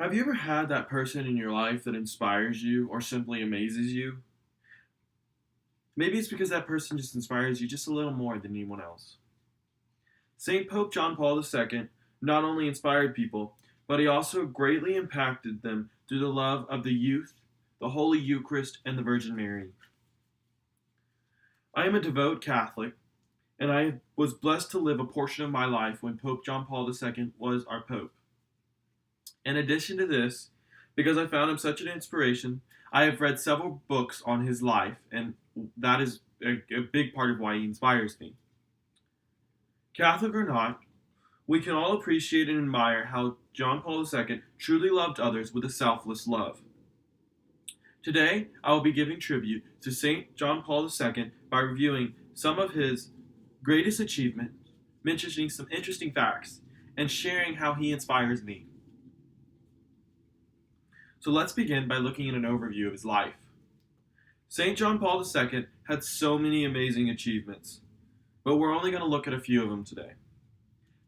Have you ever had that person in your life that inspires you or simply amazes you? Maybe it's because that person just inspires you just a little more than anyone else. St. Pope John Paul II not only inspired people, but he also greatly impacted them through the love of the youth, the Holy Eucharist, and the Virgin Mary. I am a devout Catholic, and I was blessed to live a portion of my life when Pope John Paul II was our Pope. In addition to this, because I found him such an inspiration, I have read several books on his life, and that is a big part of why he inspires me. Catholic or not, we can all appreciate and admire how John Paul II truly loved others with a selfless love. Today, I will be giving tribute to St. John Paul II by reviewing some of his greatest achievements, mentioning some interesting facts, and sharing how he inspires me. So let's begin by looking at an overview of his life. St. John Paul II had so many amazing achievements, but we're only going to look at a few of them today.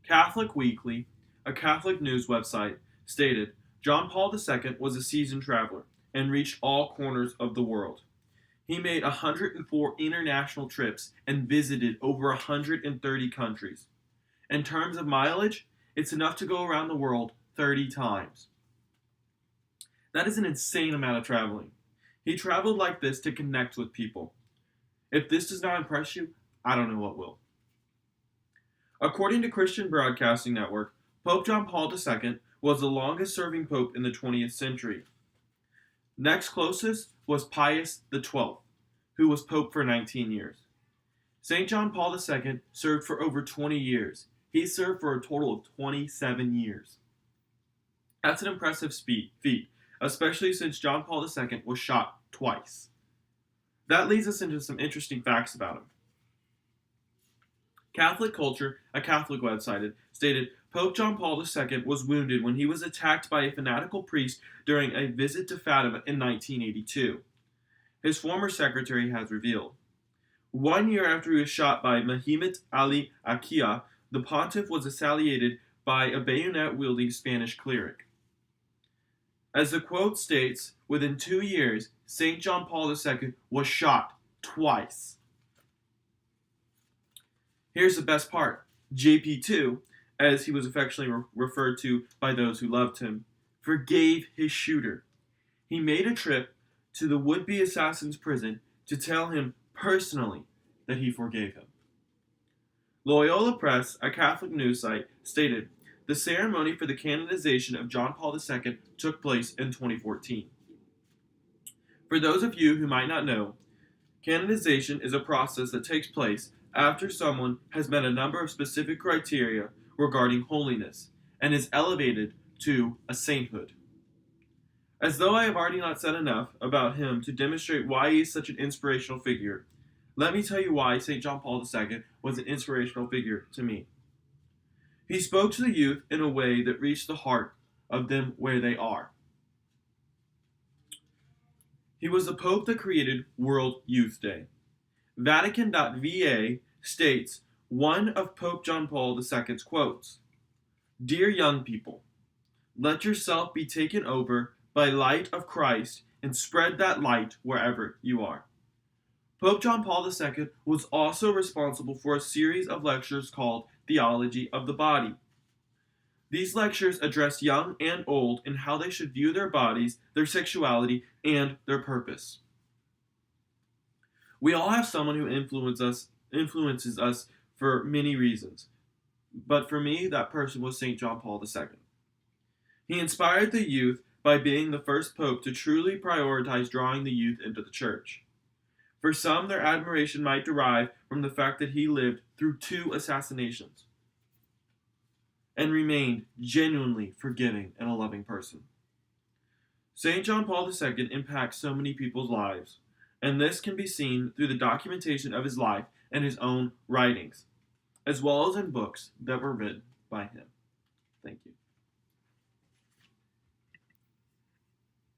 Catholic Weekly, a Catholic news website, stated John Paul II was a seasoned traveler and reached all corners of the world. He made 104 international trips and visited over 130 countries. In terms of mileage, it's enough to go around the world 30 times. That is an insane amount of traveling. He traveled like this to connect with people. If this does not impress you, I don't know what will. According to Christian Broadcasting Network, Pope John Paul II was the longest serving pope in the 20th century. Next closest was Pius XII, who was pope for 19 years. St. John Paul II served for over 20 years. He served for a total of 27 years. That's an impressive feat, especially since John Paul II was shot twice. That leads us into some interesting facts about him. Catholic Culture, a Catholic website, stated Pope John Paul II was wounded when he was attacked by a fanatical priest during a visit to Fatima in 1982. His former secretary has revealed. 1 year after he was shot by Mehemet Ali Akia, the pontiff was assassinated by a bayonet-wielding Spanish cleric. As the quote states, within 2 years, St. John Paul II was shot twice. Here's the best part. JP2, as he was affectionately referred to by those who loved him, forgave his shooter. He made a trip to the would-be assassin's prison to tell him personally that he forgave him. Loyola Press, a Catholic news site, stated, the ceremony for the canonization of John Paul II took place in 2014. For those of you who might not know, canonization is a process that takes place after someone has met a number of specific criteria regarding holiness and is elevated to a sainthood. As though I have already not said enough about him to demonstrate why he is such an inspirational figure, let me tell you why St. John Paul II was an inspirational figure to me. He spoke to the youth in a way that reached the heart of them where they are. He was the Pope that created World Youth Day. Vatican.va states one of Pope John Paul II's quotes, Dear young people, let yourself be taken over by light of Christ and spread that light wherever you are. Pope John Paul II was also responsible for a series of lectures called Theology of the Body. These lectures address young and old in how they should view their bodies, their sexuality, and their purpose. We all have someone who influences us for many reasons, but for me, that person was St. John Paul II. He inspired the youth by being the first pope to truly prioritize drawing the youth into the church. For some, their admiration might derive from the fact that he lived through 2 assassinations and remained genuinely forgiving and a loving person. St. John Paul II impacts so many people's lives, and this can be seen through the documentation of his life and his own writings, as well as in books that were written by him. Thank you.